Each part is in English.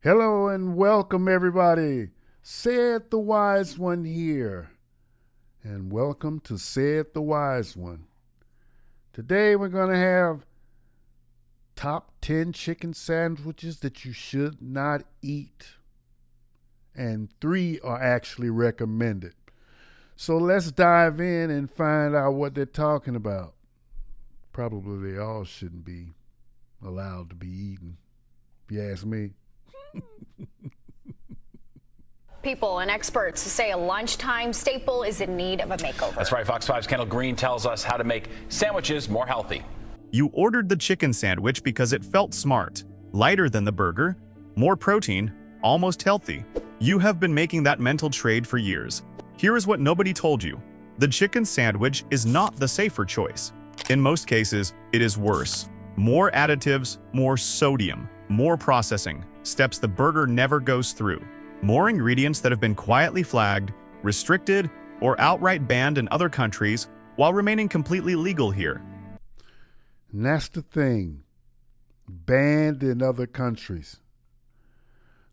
Hello and welcome, everybody. Said the Wise One here. And welcome to Said the Wise One. Today we're going to have top 10 chicken sandwiches that you should not eat. And 3 are actually recommended. So let's dive in and find out what they're talking about. Probably they all shouldn't be allowed to be eaten, if you ask me. People and experts say a lunchtime staple is in need of a makeover. That's right. Fox 5's Kendall Green tells us how to make sandwiches more healthy. You ordered the chicken sandwich because it felt smart, lighter than the burger, more protein, almost healthy. You have been making that mental trade for years. Here is what nobody told you. The chicken sandwich is not the safer choice. In most cases, it is worse. More additives, more sodium, more processing, steps the burger never goes through. More ingredients that have been quietly flagged, restricted, or outright banned in other countries while remaining completely legal here. And that's the thing. Banned in other countries.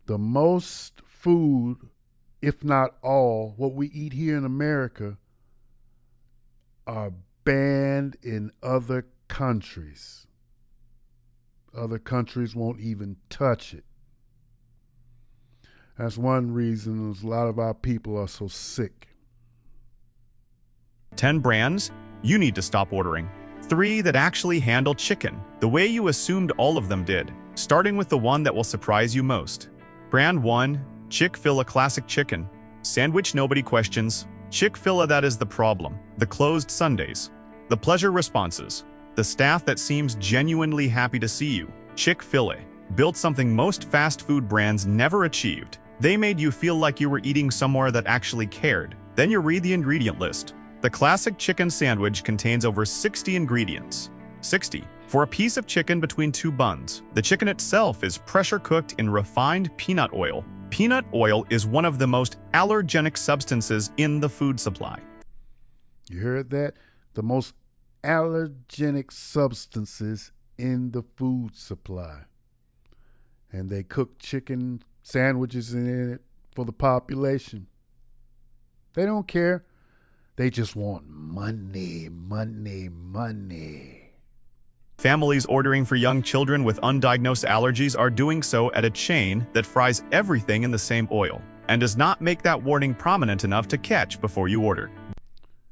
The most food, if not all, what we eat here in America are banned in other countries. Other countries won't even touch it. That's one reason a lot of our people are so sick. 10 brands you need to stop ordering. 3 that actually handle chicken the way you assumed all of them did, starting with the one that will surprise you most. Brand 1, Chick-fil-A Classic Chicken. Sandwich nobody questions. Chick-fil-A, that is the problem. The closed Sundays. The pleasure responses. The staff that seems genuinely happy to see you. Chick-fil-A built something most fast food brands never achieved. They made you feel like you were eating somewhere that actually cared. Then you read the ingredient list. The classic chicken sandwich contains over 60 ingredients. 60 for a piece of chicken between 2 buns. The chicken itself is pressure cooked in refined peanut oil. Peanut oil is one of the most allergenic substances in the food supply. You heard that? The most allergenic substances in the food supply. And they cook chicken sandwiches in it for the population. They don't care. They just want money, money, money. Families ordering for young children with undiagnosed allergies are doing so at a chain that fries everything in the same oil and does not make that warning prominent enough to catch before you order.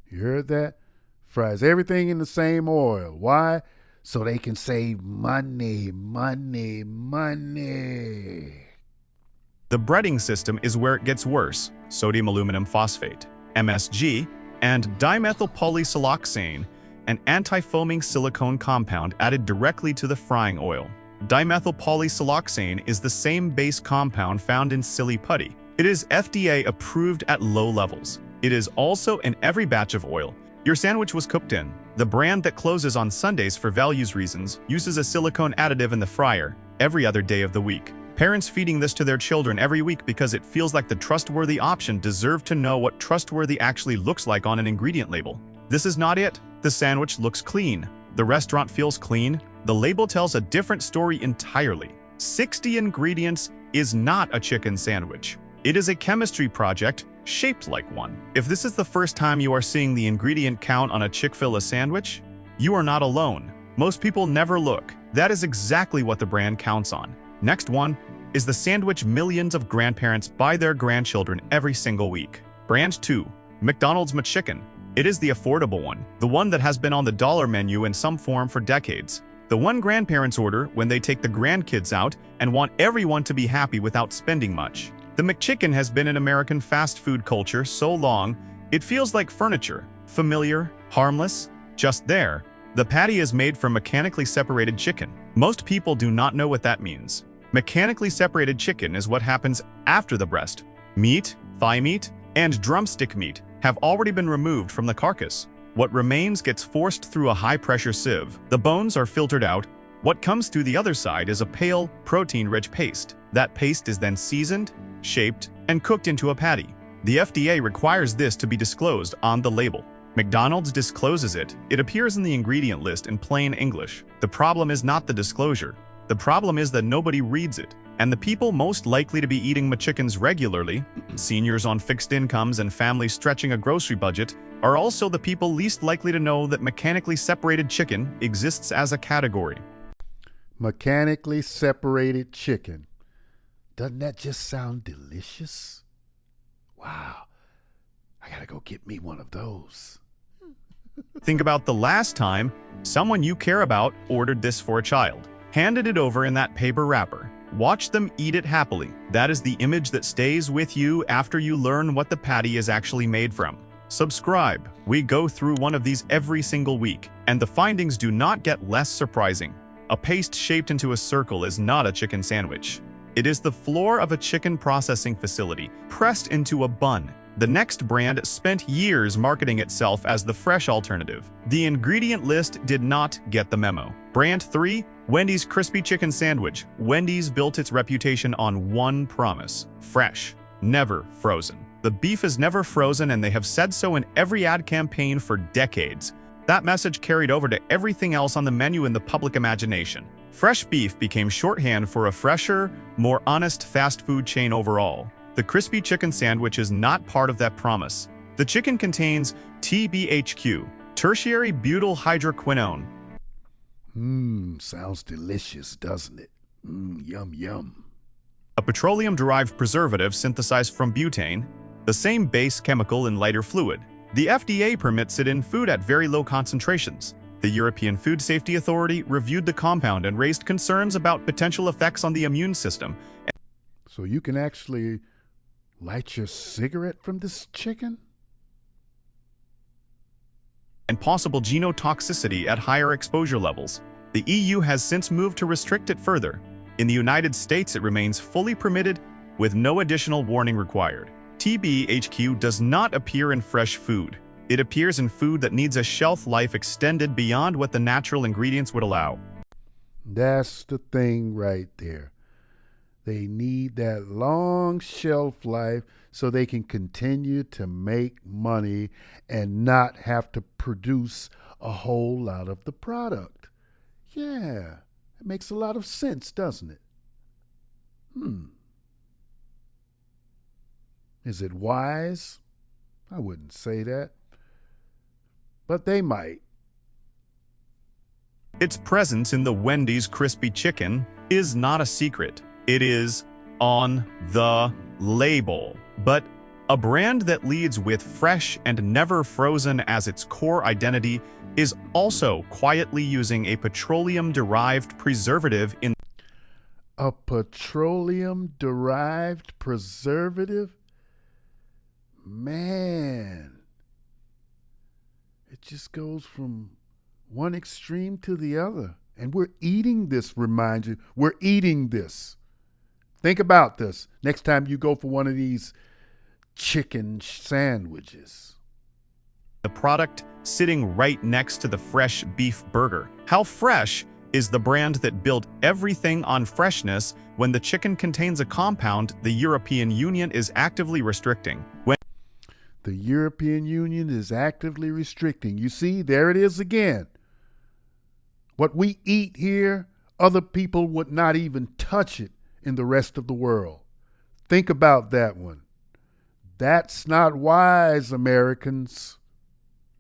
You heard that? Fries everything in the same oil. Why? So they can save money, money, money. The breading system is where it gets worse. Sodium aluminum phosphate, MSG, and dimethylpolysiloxane, an anti-foaming silicone compound added directly to the frying oil. Dimethylpolysiloxane is the same base compound found in silly putty. It is FDA approved at low levels. It is also in every batch of oil your sandwich was cooked in. The brand that closes on Sundays for values reasons uses a silicone additive in the fryer every other day of the week. Parents feeding this to their children every week because it feels like the trustworthy option deserve to know what trustworthy actually looks like on an ingredient label. This is not it. The sandwich looks clean. The restaurant feels clean. The label tells a different story entirely. 60 ingredients is not a chicken sandwich. It is a chemistry project shaped like one. If this is the first time you are seeing the ingredient count on a Chick-fil-A sandwich, you are not alone. Most people never look. That is exactly what the brand counts on. Next one is the sandwich millions of grandparents buy their grandchildren every single week. Brand 2, McDonald's McChicken. It is the affordable one, the one that has been on the dollar menu in some form for decades. The one grandparents order when they take the grandkids out and want everyone to be happy without spending much. The McChicken has been in American fast food culture so long, it feels like furniture. Familiar, harmless, just there. The patty is made from mechanically separated chicken. Most people do not know what that means. Mechanically separated chicken is what happens after the breast. Meat, thigh meat, and drumstick meat have already been removed from the carcass. What remains gets forced through a high-pressure sieve. The bones are filtered out. What comes to the other side is a pale, protein-rich paste. That paste is then seasoned, shaped, and cooked into a patty. The FDA requires this to be disclosed on the label. McDonald's discloses it. It appears in the ingredient list in plain English. The problem is not the disclosure. The problem is that nobody reads it. And the people most likely to be eating McChickens regularly, seniors on fixed incomes and families stretching a grocery budget, are also the people least likely to know that mechanically separated chicken exists as a category. Mechanically separated chicken. Doesn't that just sound delicious? Wow. I gotta go get me one of those. Think about the last time someone you care about ordered this for a child, handed it over in that paper wrapper. Watch them eat it happily. That is the image that stays with you after you learn what the patty is actually made from. Subscribe. We go through one of these every single week, and the findings do not get less surprising. A paste shaped into a circle is not a chicken sandwich. It is the floor of a chicken processing facility, pressed into a bun. The next brand spent years marketing itself as the fresh alternative. The ingredient list did not get the memo. Brand 3, Wendy's Crispy Chicken Sandwich. Wendy's built its reputation on one promise: fresh, never frozen. The beef is never frozen, and they have said so in every ad campaign for decades. That message carried over to everything else on the menu in the public imagination. Fresh beef became shorthand for a fresher, more honest fast food chain overall. The crispy chicken sandwich is not part of that promise. The chicken contains TBHQ, tertiary butyl hydroquinone. Sounds delicious, doesn't it? Yum, yum. A petroleum-derived preservative synthesized from butane, the same base chemical in lighter fluid. The FDA permits it in food at very low concentrations. The European Food Safety Authority reviewed the compound and raised concerns about potential effects on the immune system. So you can actually light your cigarette from this chicken? And possible genotoxicity at higher exposure levels. The EU has since moved to restrict it further. In the United States, it remains fully permitted with no additional warning required. TBHQ does not appear in fresh food. It appears in food that needs a shelf life extended beyond what the natural ingredients would allow. That's the thing right there. They need that long shelf life so they can continue to make money and not have to produce a whole lot of the product. Yeah, it makes a lot of sense, doesn't it? Is it wise? I wouldn't say that. But they might. Its presence in the Wendy's crispy chicken is not a secret. It is on the label. But a brand that leads with fresh and never frozen as its core identity is also quietly using a petroleum-derived preservative in... A petroleum-derived preservative? Man, it just goes from one extreme to the other. And we're eating this, remind you, we're eating this. Think about this next time you go for one of these chicken sandwiches. The product sitting right next to the fresh beef burger. How fresh is the brand that built everything on freshness when the chicken contains a compound the European Union is actively restricting? The European Union is actively restricting. You see, there it is again. What we eat here, other people would not even touch it in the rest of the world. Think about that one. That's not wise, Americans.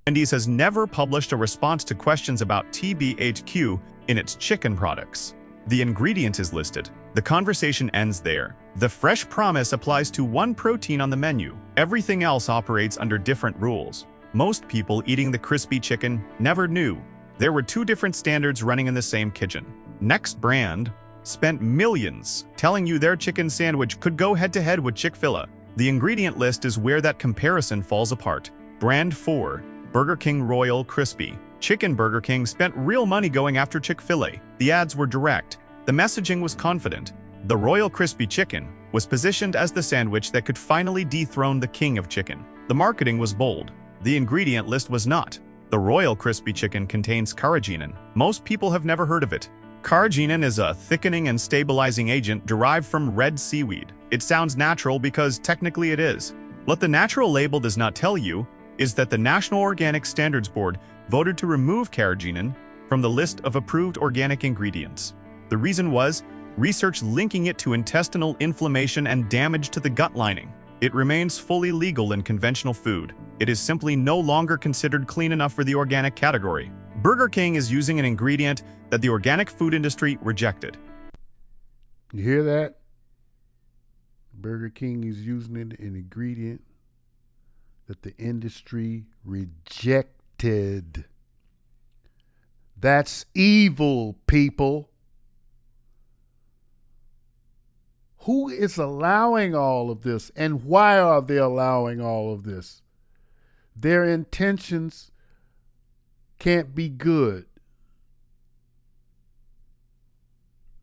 Wendy's has never published a response to questions about TBHQ in its chicken products. The ingredient is listed. The conversation ends there. The fresh promise applies to one protein on the menu. Everything else operates under different rules. Most people eating the crispy chicken never knew there were two different standards running in the same kitchen. Next brand spent millions telling you their chicken sandwich could go head-to-head with Chick-fil-A. The ingredient list is where that comparison falls apart. Brand 4, Burger King Royal Crispy Chicken. Burger King spent real money going after Chick-fil-A. The ads were direct. The messaging was confident. The Royal Crispy Chicken was positioned as the sandwich that could finally dethrone the king of chicken. The marketing was bold. The ingredient list was not. The Royal Crispy Chicken contains carrageenan. Most people have never heard of it. Carrageenan is a thickening and stabilizing agent derived from red seaweed. It sounds natural because technically it is. What the natural label does not tell you is that the National Organic Standards Board voted to remove carrageenan from the list of approved organic ingredients. The reason was research linking it to intestinal inflammation and damage to the gut lining. It remains fully legal in conventional food. It is simply no longer considered clean enough for the organic category. Burger King is using an ingredient that the organic food industry rejected. You hear that? Burger King is using an ingredient that the industry rejected. That's evil, people. Who is allowing all of this, and why are they allowing all of this? Their intentions can't be good.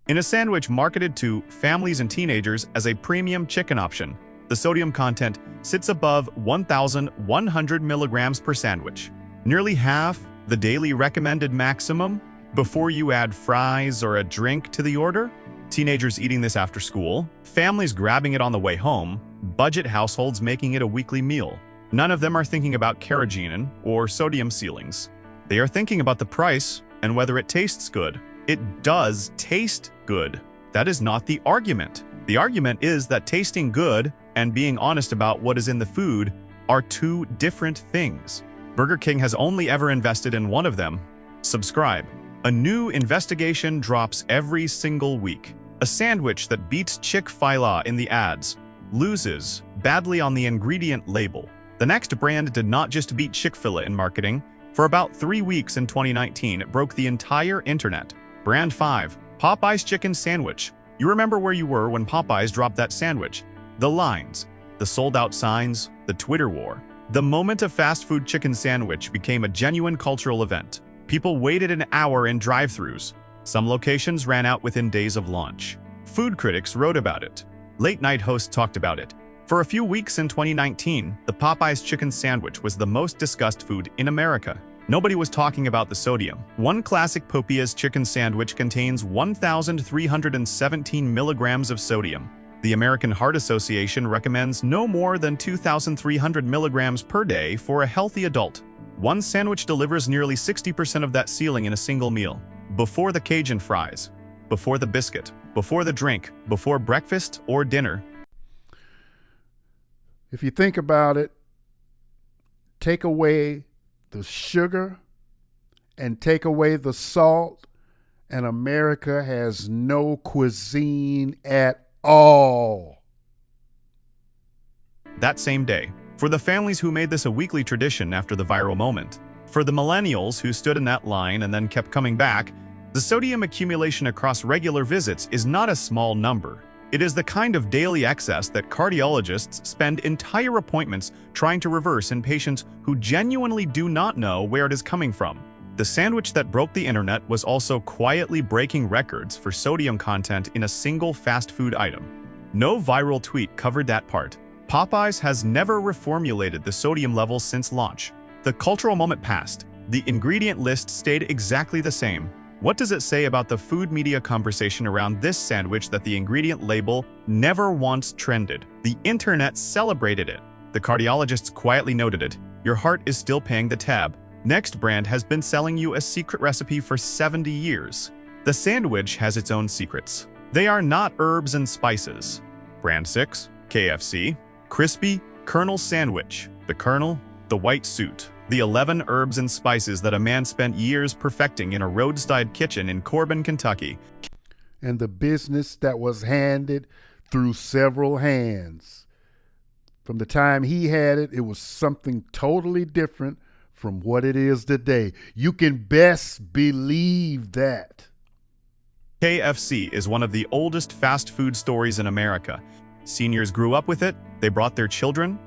In a sandwich marketed to families and teenagers as a premium chicken option, the sodium content sits above 1,100 milligrams per sandwich, nearly half the daily recommended maximum. Before you add fries or a drink to the order, teenagers eating this after school, families grabbing it on the way home, budget households making it a weekly meal. None of them are thinking about carrageenan or sodium ceilings. They are thinking about the price and whether it tastes good. It does taste good. That is not the argument. The argument is that tasting good and being honest about what is in the food are two different things. Burger King has only ever invested in one of them. Subscribe. A new investigation drops every single week. A sandwich that beats Chick-fil-A in the ads loses badly on the ingredient label. The next brand did not just beat Chick-fil-A in marketing. For about 3 weeks in 2019, it broke the entire internet. Brand 5, Popeyes Chicken Sandwich. You remember where you were when Popeyes dropped that sandwich. The lines, the sold-out signs, the Twitter war. The moment a fast food chicken sandwich became a genuine cultural event. People waited an hour in drive-thrus. Some locations ran out within days of launch. Food critics wrote about it. Late-night hosts talked about it. For a few weeks in 2019, the Popeyes chicken sandwich was the most discussed food in America. Nobody was talking about the sodium. One classic Popeyes chicken sandwich contains 1,317 milligrams of sodium. The American Heart Association recommends no more than 2,300 milligrams per day for a healthy adult. One sandwich delivers nearly 60% of that ceiling in a single meal. Before the Cajun fries, before the biscuit, before the drink, before breakfast or dinner. If you think about it, take away the sugar and take away the salt, and America has no cuisine at all. That same day, for the families who made this a weekly tradition after the viral moment, for the millennials who stood in that line and then kept coming back, the sodium accumulation across regular visits is not a small number. It is the kind of daily excess that cardiologists spend entire appointments trying to reverse in patients who genuinely do not know where it is coming from. The sandwich that broke the internet was also quietly breaking records for sodium content in a single fast food item. No viral tweet covered that part. Popeyes has never reformulated the sodium levels since launch. The cultural moment passed. The ingredient list stayed exactly the same. What does it say about the food media conversation around this sandwich that the ingredient label never once trended? The internet celebrated it. The cardiologists quietly noted it. Your heart is still paying the tab. Next brand has been selling you a secret recipe for 70 years. The sandwich has its own secrets. They are not herbs and spices. Brand 6, KFC, Crispy Colonel Sandwich. The Colonel, the white suit. The 11 herbs and spices that a man spent years perfecting in a roadside kitchen in Corbin, Kentucky. And the business that was handed through several hands. From the time he had it, it was something totally different from what it is today. You can best believe that. KFC is one of the oldest fast food stories in America. Seniors grew up with it, they brought their children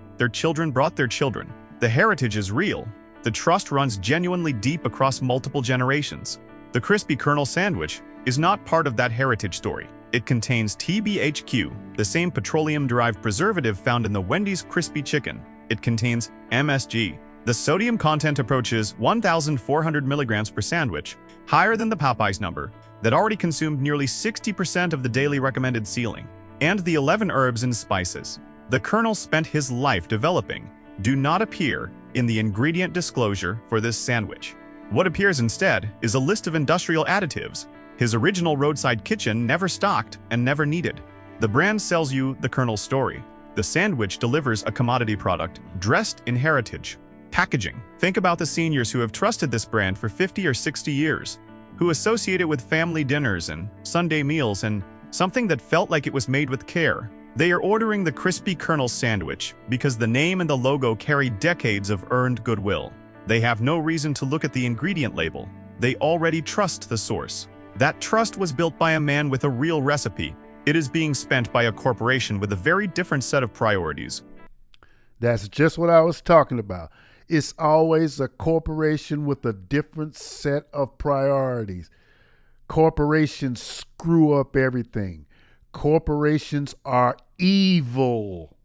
brought their children. The heritage is real. The trust runs genuinely deep across multiple generations. The Crispy Colonel Sandwich is not part of that heritage story. It contains TBHQ, the same petroleum-derived preservative found in the Wendy's crispy chicken. It contains MSG. The sodium content approaches 1,400 milligrams per sandwich, higher than the Popeyes number, that already consumed nearly 60% of the daily recommended ceiling. And the 11 herbs and spices the Colonel spent his life developing do not appear in the ingredient disclosure for this sandwich. What appears instead is a list of industrial additives, His original roadside kitchen never stocked and never needed. The brand sells you the Colonel's story. The sandwich delivers a commodity product dressed in heritage. Packaging. Think about the seniors who have trusted this brand for 50 or 60 years, who associate it with family dinners and Sunday meals and something that felt like it was made with care. They are ordering the crispy Colonel's sandwich because the name and the logo carry decades of earned goodwill. They have no reason to look at the ingredient label. They already trust the source. That trust was built by a man with a real recipe. It is being spent by a corporation with a very different set of priorities. That's just what I was talking about. It's always a corporation with a different set of priorities. Corporations screw up everything. Corporations are evil.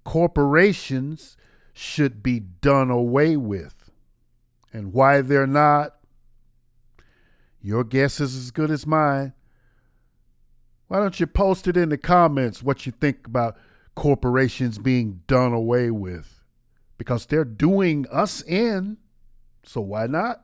Corporations should be done away with. And why they're not, your guess is as good as mine. Why don't you post it in the comments what you think about corporations being done away with? Because they're doing us in, so why not?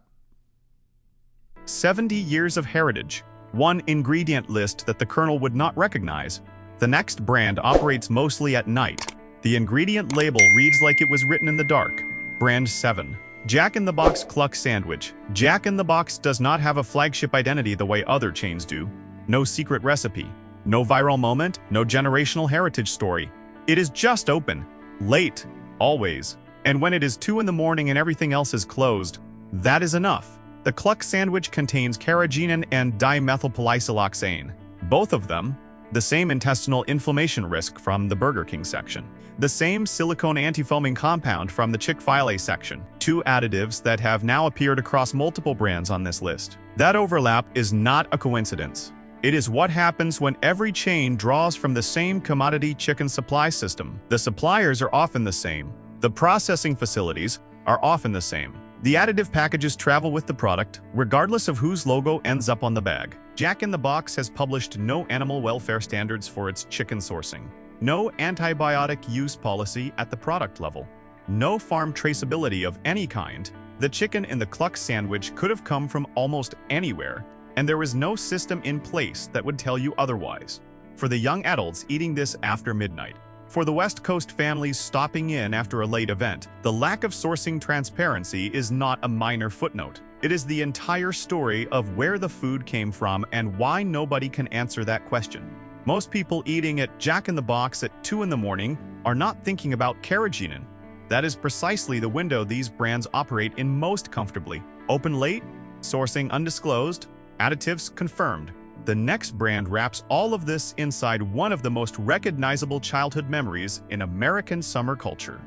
70 years of heritage. One ingredient list that the Colonel would not recognize. The next brand operates mostly at night. The ingredient label reads like it was written in the dark. Brand 7. Jack in the Box Cluck Sandwich. Jack in the Box does not have a flagship identity the way other chains do. No secret recipe. No viral moment. No generational heritage story. It is just open. Late. Always. And when it is 2 in the morning and everything else is closed, that is enough. The Cluck sandwich contains carrageenan and dimethylpolysiloxane. Both of them, the same intestinal inflammation risk from the Burger King section. The same silicone antifoaming compound from the Chick-fil-A section. 2 additives that have now appeared across multiple brands on this list. That overlap is not a coincidence. It is what happens when every chain draws from the same commodity chicken supply system. The suppliers are often the same. The processing facilities are often the same. The additive packages travel with the product, regardless of whose logo ends up on the bag. Jack in the Box has published no animal welfare standards for its chicken sourcing, no antibiotic use policy at the product level, no farm traceability of any kind. The chicken in the Cluck sandwich could have come from almost anywhere, and there was no system in place that would tell you otherwise. For the young adults eating this after midnight, for the West Coast families stopping in after a late event, the lack of sourcing transparency is not a minor footnote. It is the entire story of where the food came from and why nobody can answer that question. Most people eating at Jack in the Box at 2 in the morning are not thinking about carrageenan. That is precisely the window these brands operate in most comfortably. Open late, sourcing undisclosed, additives confirmed. The next brand wraps all of this inside one of the most recognizable childhood memories in American summer culture.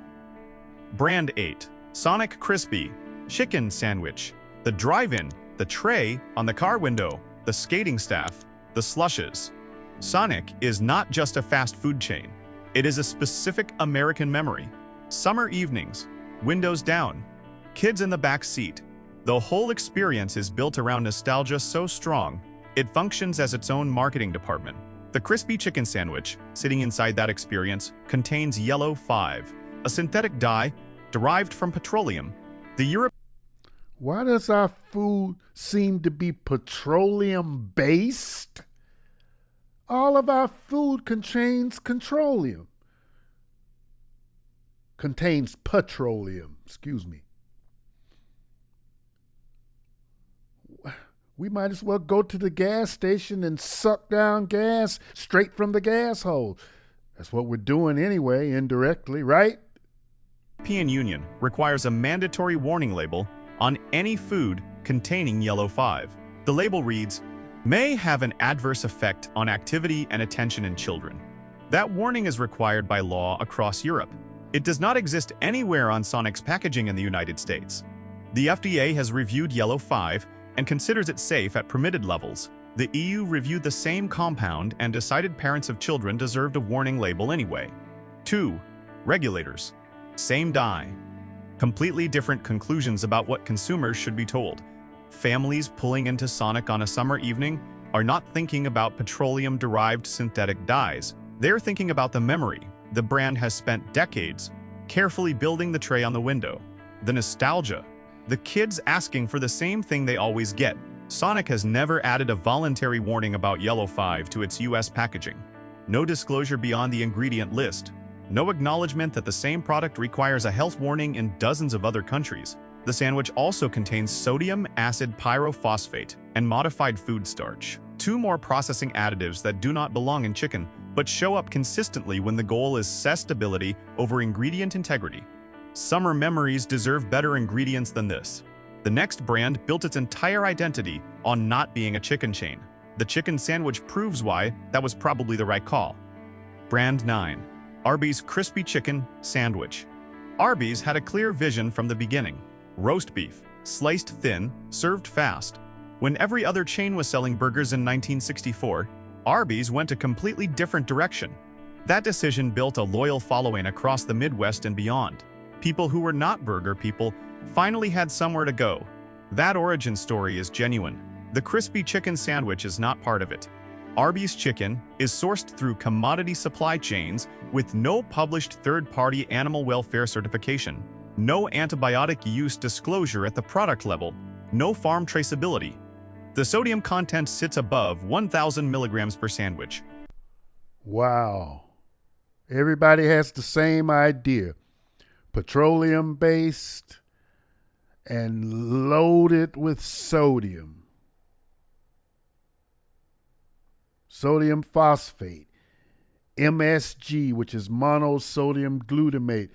Brand 8. Sonic Crispy Chicken Sandwich. The drive-in, the tray on the car window, the skating staff, the slushes. Sonic is not just a fast food chain. It is a specific American memory. Summer evenings, windows down, kids in the back seat. The whole experience is built around nostalgia so strong, it functions as its own marketing department. The crispy chicken sandwich, sitting inside that experience, contains Yellow 5, a synthetic dye derived from petroleum. Why does our food seem to be petroleum-based? All of our food contains petroleum. We might as well go to the gas station and suck down gas straight from the gas hole. That's what we're doing anyway, indirectly, right? The European Union requires a mandatory warning label on any food containing Yellow 5. The label reads, "May have an adverse effect on activity and attention in children." That warning is required by law across Europe. It does not exist anywhere on Sonic's packaging in the United States. The FDA has reviewed Yellow 5 and considers it safe at permitted levels. The EU reviewed the same compound and decided parents of children deserved a warning label anyway. 2. Regulators. Same dye. Completely different conclusions about what consumers should be told. Families pulling into Sonic on a summer evening are not thinking about petroleum-derived synthetic dyes. They're thinking about the memory. The brand has spent decades carefully building the tray on the window. The nostalgia. The kids asking for the same thing they always get. Sonic has never added a voluntary warning about Yellow 5 to its US packaging. No disclosure beyond the ingredient list. No acknowledgement that the same product requires a health warning in dozens of other countries. The sandwich also contains sodium acid pyrophosphate and modified food starch, two more processing additives that do not belong in chicken, but show up consistently when the goal is sustainability over ingredient integrity. Summer memories deserve better ingredients than this. The next brand built its entire identity on not being a chicken chain. The chicken sandwich proves why that was probably the right call. Brand 9. Arby's Crispy Chicken Sandwich. Arby's had a clear vision from the beginning. Roast beef, sliced thin, served fast. When every other chain was selling burgers in 1964, Arby's went a completely different direction. That decision built a loyal following across the Midwest and beyond. People who were not burger people finally had somewhere to go. That origin story is genuine. The crispy chicken sandwich is not part of it. Arby's chicken is sourced through commodity supply chains with no published third-party animal welfare certification, no antibiotic use disclosure at the product level, no farm traceability. The sodium content sits above 1,000 milligrams per sandwich. Wow. Everybody has the same idea. Petroleum-based and loaded with sodium. Sodium phosphate. MSG, which is monosodium glutamate.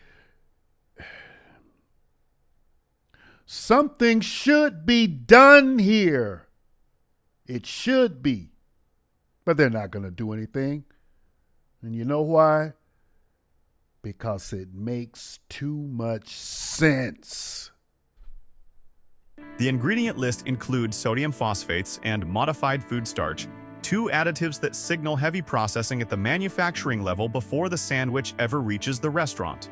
Something should be done here. It should be. But they're not going to do anything. And you know why? Because it makes too much sense. The ingredient list includes sodium phosphates and modified food starch, two additives that signal heavy processing at the manufacturing level before the sandwich ever reaches the restaurant.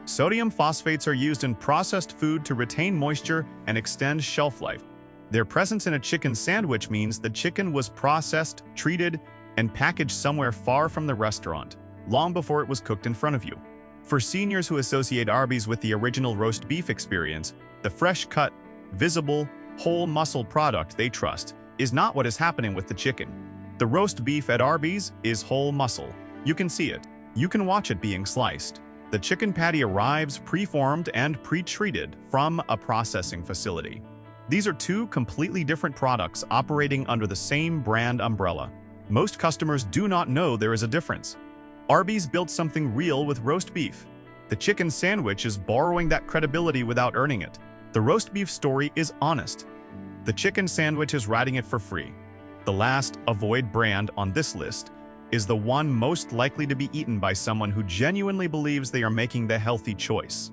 Sodium phosphates are used in processed food to retain moisture and extend shelf life. Their presence in a chicken sandwich means the chicken was processed, treated, and packaged somewhere far from the restaurant, long before it was cooked in front of you. For seniors who associate Arby's with the original roast beef experience, the fresh-cut, visible, whole muscle product they trust is not what is happening with the chicken. The roast beef at Arby's is whole muscle. You can see it. You can watch it being sliced. The chicken patty arrives pre-formed and pre-treated from a processing facility. These are two completely different products operating under the same brand umbrella. Most customers do not know there is a difference. Arby's built something real with roast beef. The chicken sandwich is borrowing that credibility without earning it. The roast beef story is honest. The chicken sandwich is riding it for free. The last avoid brand on this list is the one most likely to be eaten by someone who genuinely believes they are making the healthy choice.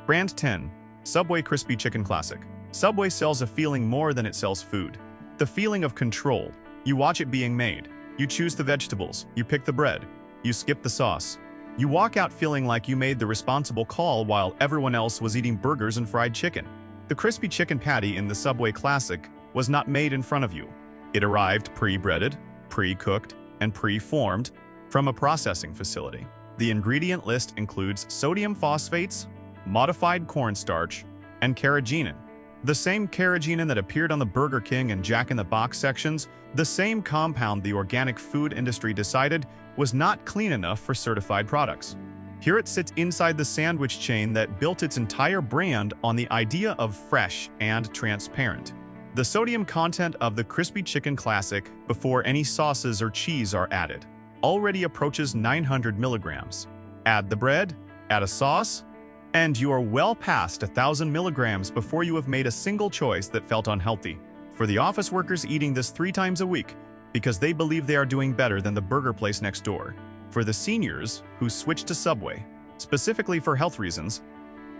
Brand 10. Subway Crispy Chicken Classic. Subway sells a feeling more than it sells food. The feeling of control. You watch it being made. You choose the vegetables. You pick the bread. You skip the sauce. You walk out feeling like you made the responsible call while everyone else was eating burgers and fried chicken. The crispy chicken patty in the Subway Classic was not made in front of you. It arrived pre-breaded, pre-cooked, and pre-formed from a processing facility. The ingredient list includes sodium phosphates, modified cornstarch, and carrageenan. The same carrageenan that appeared on the Burger King and Jack in the Box sections, the same compound the organic food industry decided was not clean enough for certified products. Here it sits inside the sandwich chain that built its entire brand on the idea of fresh and transparent. The sodium content of the Crispy Chicken Classic, before any sauces or cheese are added, already approaches 900 milligrams. Add the bread, add a sauce, and you are well past 1,000 milligrams before you have made a single choice that felt unhealthy. For the office workers eating this 3 times a week because they believe they are doing better than the burger place next door. For the seniors who switched to Subway, specifically for health reasons.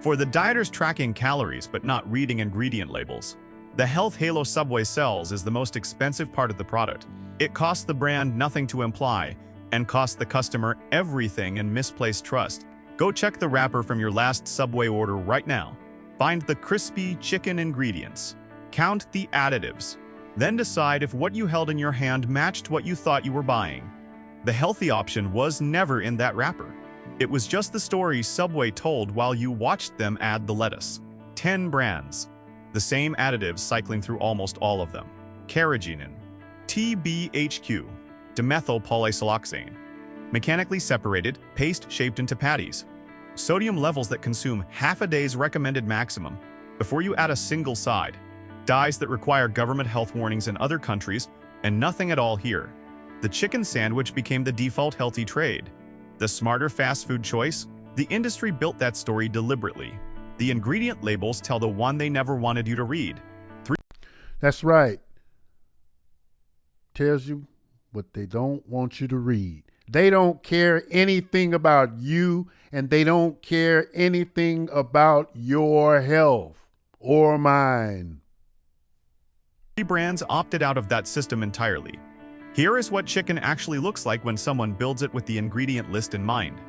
For the dieters tracking calories but not reading ingredient labels. The health halo Subway sells is the most expensive part of the product. It costs the brand nothing to imply and costs the customer everything in misplaced trust. Go check the wrapper from your last Subway order right now. Find the crispy chicken ingredients. Count the additives. Then decide if what you held in your hand matched what you thought you were buying. The healthy option was never in that wrapper. It was just the story Subway told while you watched them add the lettuce. 10 brands. The same additives cycling through almost all of them. carrageenan, TBHQ, dimethyl polysiloxane, mechanically separated, paste shaped into patties, sodium levels that consume half a day's recommended maximum before you add a single side, dyes that require government health warnings in other countries, and nothing at all here. The chicken sandwich became the default healthy trade. The smarter fast food choice? The industry built that story deliberately. The ingredient labels tell the one they never wanted you to read. That's right. Tells you what they don't want you to read. They don't care anything about you, and they don't care anything about your health or mine. 3 brands opted out of that system entirely. Here is what chicken actually looks like when someone builds it with the ingredient list in mind.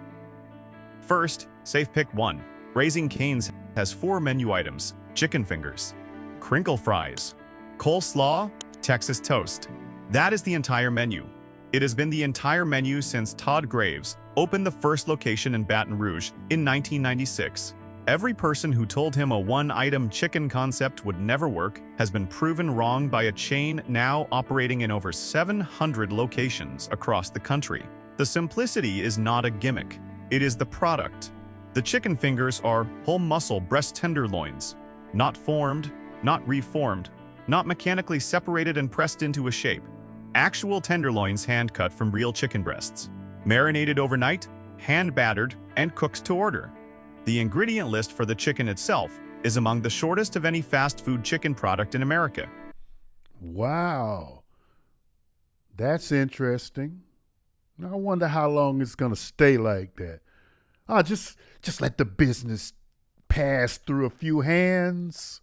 First, Safe Pick 1. Raising Cane's has 4 menu items: chicken fingers, crinkle fries, coleslaw, Texas toast. That is the entire menu. It has been the entire menu since Todd Graves opened the first location in Baton Rouge in 1996. Every person who told him a one-item chicken concept would never work has been proven wrong by a chain now operating in over 700 locations across the country. The simplicity is not a gimmick. It is the product. The chicken fingers are whole muscle breast tenderloins, not formed, not reformed, not mechanically separated and pressed into a shape. Actual tenderloins hand-cut from real chicken breasts, marinated overnight, hand-battered, and cooked to order. The ingredient list for the chicken itself is among the shortest of any fast food chicken product in America. Wow. That's interesting. I wonder how long it's going to stay like that. Oh, just let the business pass through a few hands,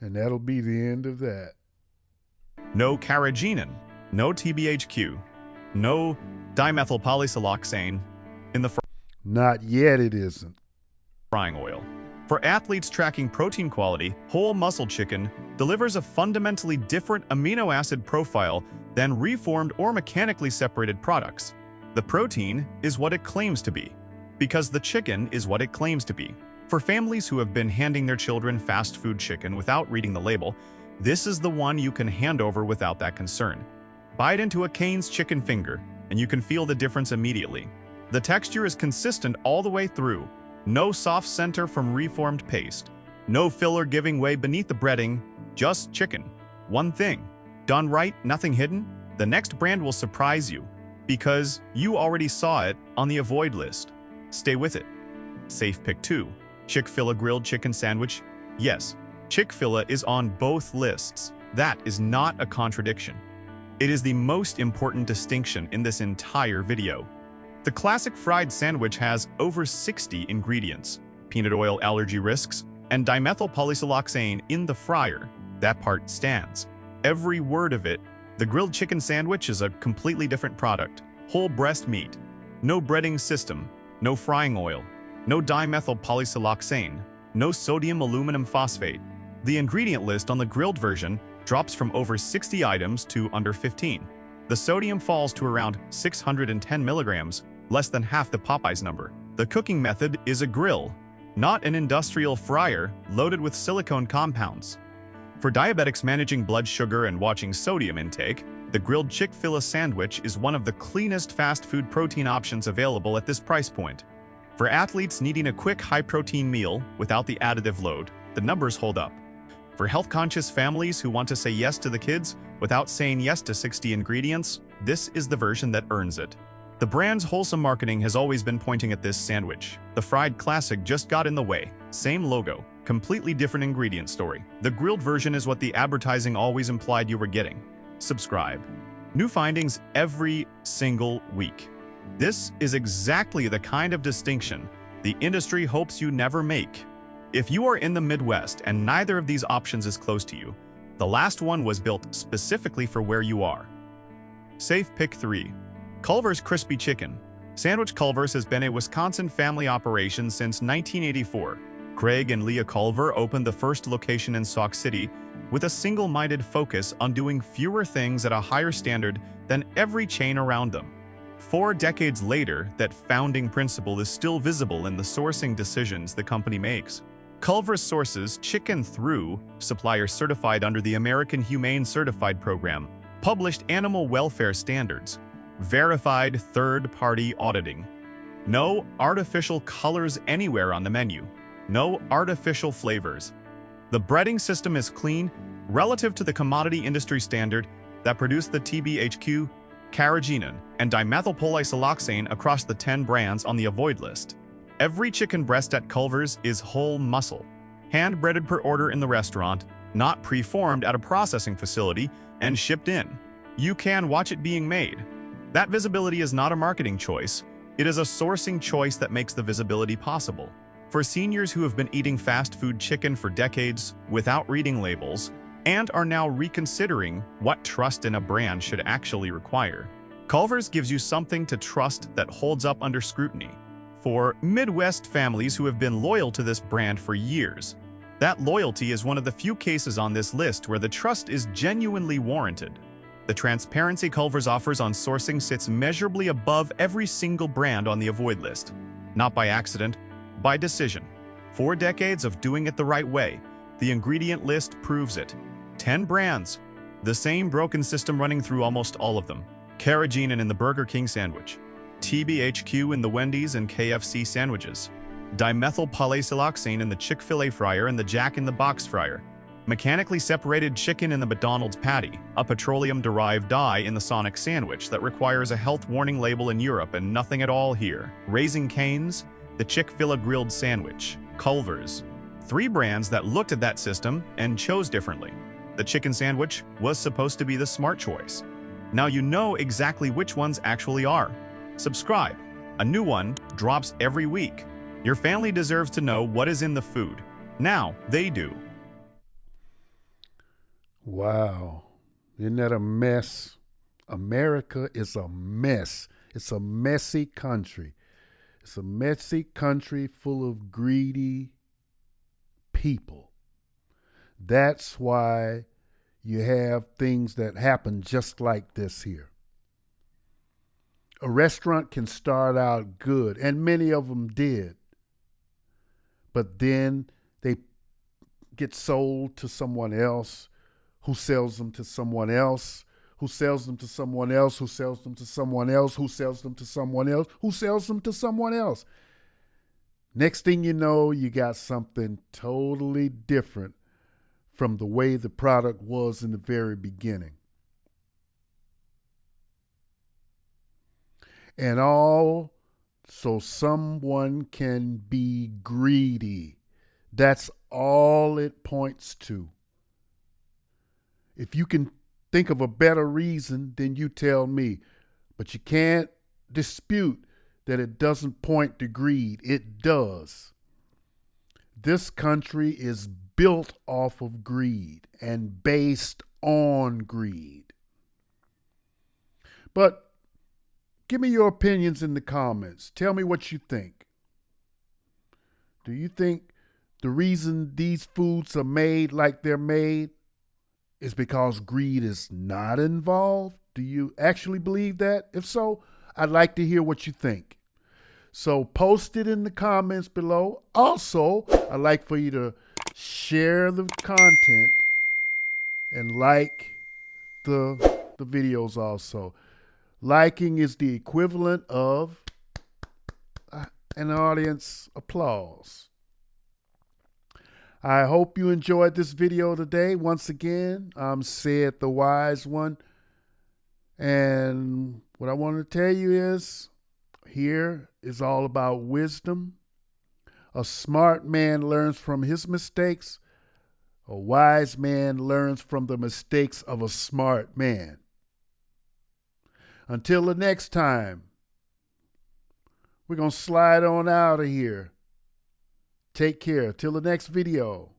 and that'll be the end of that. No carrageenan, no TBHQ, no dimethyl polysiloxane in the Not yet it isn't. frying oil. For athletes tracking protein quality, whole muscle chicken delivers a fundamentally different amino acid profile than reformed or mechanically separated products. The protein is what it claims to be, because the chicken is what it claims to be. For families who have been handing their children fast food chicken without reading the label, this is the one you can hand over without that concern. Bite into a Cane's chicken finger, and you can feel the difference immediately. The texture is consistent all the way through. No soft center from reformed paste. No filler giving way beneath the breading. Just chicken. One thing. Done right, nothing hidden. The next brand will surprise you, because you already saw it on the avoid list. Stay with it. Safe Pick 2. Chick-fil-A grilled chicken sandwich. Yes, Chick-fil-A is on both lists. That is not a contradiction. It is the most important distinction in this entire video. The classic fried sandwich has over 60 ingredients, peanut oil allergy risks, and dimethyl polysiloxane in the fryer. That part stands. Every word of it. The grilled chicken sandwich is a completely different product. Whole breast meat. No breading system. No frying oil. No dimethyl polysiloxane. No sodium aluminum phosphate. The ingredient list on the grilled version drops from over 60 items to under 15. The sodium falls to around 610 milligrams, less than half the Popeyes number. The cooking method is a grill, not an industrial fryer loaded with silicone compounds. For diabetics managing blood sugar and watching sodium intake, the grilled Chick-fil-A sandwich is one of the cleanest fast food protein options available at this price point. For athletes needing a quick high-protein meal without the additive load, the numbers hold up. For health-conscious families who want to say yes to the kids without saying yes to 60 ingredients, this is the version that earns it. The brand's wholesome marketing has always been pointing at this sandwich. The fried classic just got in the way. Same logo, completely different ingredient story. The grilled version is what the advertising always implied you were getting. Subscribe. New findings every single week. This is exactly the kind of distinction the industry hopes you never make. If you are in the Midwest and neither of these options is close to you, the last one was built specifically for where you are. Safe Pick 3. Culver's Crispy Chicken. Sandwich Culver's has been a Wisconsin family operation since 1984. Craig and Leah Culver opened the first location in Sauk City with a single-minded focus on doing fewer things at a higher standard than every chain around them. 4 decades later, that founding principle is still visible in the sourcing decisions the company makes. Culver's sources chicken through suppliers certified under the American Humane Certified Program, published animal welfare standards, verified third-party auditing. No artificial colors anywhere on the menu. No artificial flavors. The breading system is clean relative to the commodity industry standard that produced the TBHQ, carrageenan, and dimethylpolysiloxane across the 10 brands on the avoid list. Every chicken breast at Culver's is whole muscle, hand-breaded per order in the restaurant, not pre-formed at a processing facility and shipped in. You can watch it being made. That visibility is not a marketing choice. It is a sourcing choice that makes the visibility possible. For seniors who have been eating fast food chicken for decades without reading labels and are now reconsidering what trust in a brand should actually require, Culver's gives you something to trust that holds up under scrutiny. For Midwest families who have been loyal to this brand for years, that loyalty is one of the few cases on this list where the trust is genuinely warranted. The transparency Culver's offers on sourcing sits measurably above every single brand on the avoid list. Not by accident, by decision. 4 decades of doing it the right way, the ingredient list proves it. 10 brands, the same broken system running through almost all of them. Carrageenan in the Burger King sandwich, TBHQ in the Wendy's and KFC sandwiches, dimethylpolysiloxane in the Chick-fil-A fryer and the Jack in the Box fryer, mechanically separated chicken in the McDonald's patty, a petroleum-derived dye in the Sonic sandwich that requires a health warning label in Europe and nothing at all here. Raising Cane's, the Chick-fil-A grilled sandwich, Culver's. 3 brands that looked at that system and chose differently. The chicken sandwich was supposed to be the smart choice. Now you know exactly which ones actually are. Subscribe. A new one drops every week. Your family deserves to know what is in the food. Now they do. Wow. Isn't that a mess? America is a mess. It's a messy country. It's a messy country full of greedy people. That's why you have things that happen just like this here. A restaurant can start out good, and many of them did. But then they get sold to someone else, who sells them to someone else, who sells them to someone else, who sells them to someone else, who sells them to someone else, who sells them to someone else. Next thing you know, you got something totally different from the way the product was in the very beginning. And all so someone can be greedy. That's all it points to. If you can think of a better reason, then you tell me. But you can't dispute that it doesn't point to greed. It does. This country is built off of greed and based on greed. But give me your opinions in the comments. Tell me what you think. Do you think the reason these foods are made like they're made is because greed is not involved? Do you actually believe that? If so, I'd like to hear what you think. So post it in the comments below. Also, I'd like for you to share the content and like the videos also. Liking is the equivalent of an audience applause. I hope you enjoyed this video today. Once again, I'm Sid the Wise One. And what I want to tell you is, here is all about wisdom. A smart man learns from his mistakes. A wise man learns from the mistakes of a smart man. Until the next time, we're going to slide on out of here. Take care. Till the next video.